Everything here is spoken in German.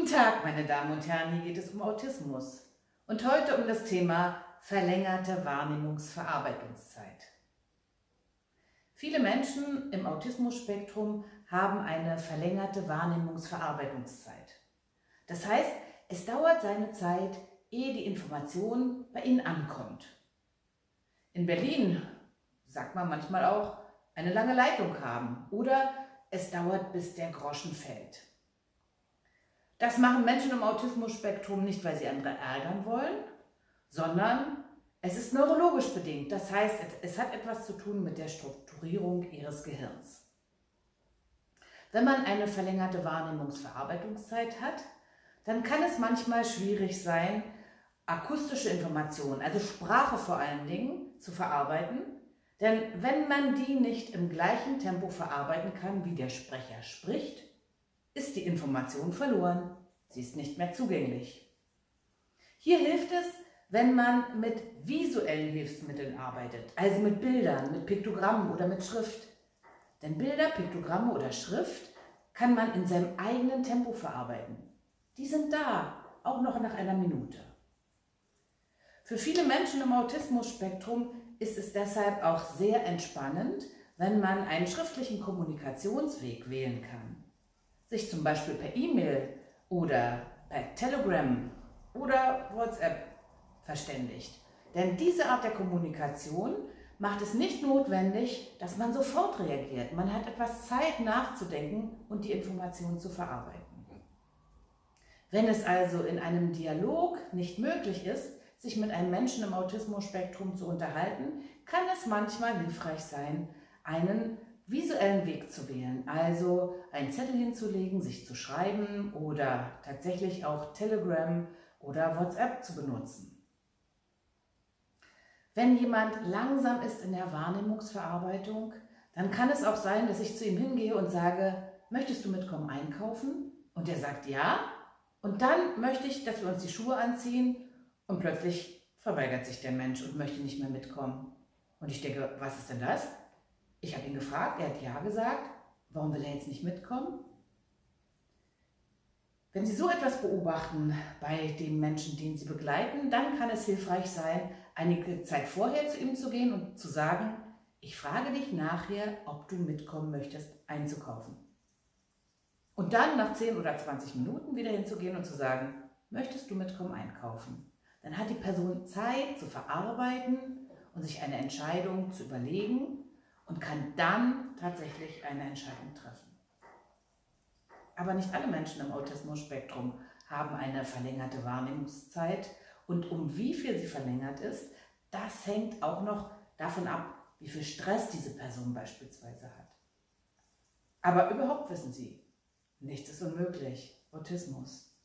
Guten Tag, meine Damen und Herren, hier geht es um Autismus und heute um das Thema verlängerte Wahrnehmungsverarbeitungszeit. Viele Menschen im Autismus-Spektrum haben eine verlängerte Wahrnehmungsverarbeitungszeit. Das heißt, es dauert seine Zeit, ehe die Information bei ihnen ankommt. In Berlin sagt man manchmal auch, eine lange Leitung haben oder es dauert, bis der Groschen fällt. Das machen Menschen im Autismus-Spektrum nicht, weil sie andere ärgern wollen, sondern es ist neurologisch bedingt. Das heißt, es hat etwas zu tun mit der Strukturierung ihres Gehirns. Wenn man eine verlängerte Wahrnehmungsverarbeitungszeit hat, dann kann es manchmal schwierig sein, akustische Informationen, also Sprache vor allen Dingen, zu verarbeiten. Denn wenn man die nicht im gleichen Tempo verarbeiten kann, wie der Sprecher spricht, ist die Information verloren. Sie ist nicht mehr zugänglich. Hier hilft es, wenn man mit visuellen Hilfsmitteln arbeitet, also mit Bildern, mit Piktogrammen oder mit Schrift. Denn Bilder, Piktogramme oder Schrift kann man in seinem eigenen Tempo verarbeiten. Die sind da, auch noch nach einer Minute. Für viele Menschen im Autismus-Spektrum ist es deshalb auch sehr entspannend, wenn man einen schriftlichen Kommunikationsweg wählen kann. Sich zum Beispiel per E-Mail oder per Telegram oder WhatsApp verständigt. Denn diese Art der Kommunikation macht es nicht notwendig, dass man sofort reagiert. Man hat etwas Zeit nachzudenken und die Information zu verarbeiten. Wenn es also in einem Dialog nicht möglich ist, sich mit einem Menschen im Autismus-Spektrum zu unterhalten, kann es manchmal hilfreich sein, einen visuellen Weg zu wählen, also einen Zettel hinzulegen, sich zu schreiben oder tatsächlich auch Telegram oder WhatsApp zu benutzen. Wenn jemand langsam ist in der Wahrnehmungsverarbeitung, dann kann es auch sein, dass ich zu ihm hingehe und sage, möchtest du mitkommen einkaufen? Und er sagt ja. Und dann möchte ich, dass wir uns die Schuhe anziehen und plötzlich verweigert sich der Mensch und möchte nicht mehr mitkommen. Und ich denke, was ist denn das? Ich habe ihn gefragt, er hat ja gesagt. Warum will er jetzt nicht mitkommen? Wenn Sie so etwas beobachten bei dem Menschen, den Sie begleiten, dann kann es hilfreich sein, einige Zeit vorher zu ihm zu gehen und zu sagen, ich frage dich nachher, ob du mitkommen möchtest, einzukaufen. Und dann nach 10 oder 20 Minuten wieder hinzugehen und zu sagen, möchtest du mitkommen, einkaufen? Dann hat die Person Zeit zu verarbeiten und sich eine Entscheidung zu überlegen und kann dann tatsächlich eine Entscheidung treffen. Aber nicht alle Menschen im Autismus-Spektrum haben eine verlängerte Wahrnehmungszeit und um wie viel sie verlängert ist, das hängt auch noch davon ab, wie viel Stress diese Person beispielsweise hat. Aber überhaupt wissen Sie, nichts ist unmöglich. Autismus.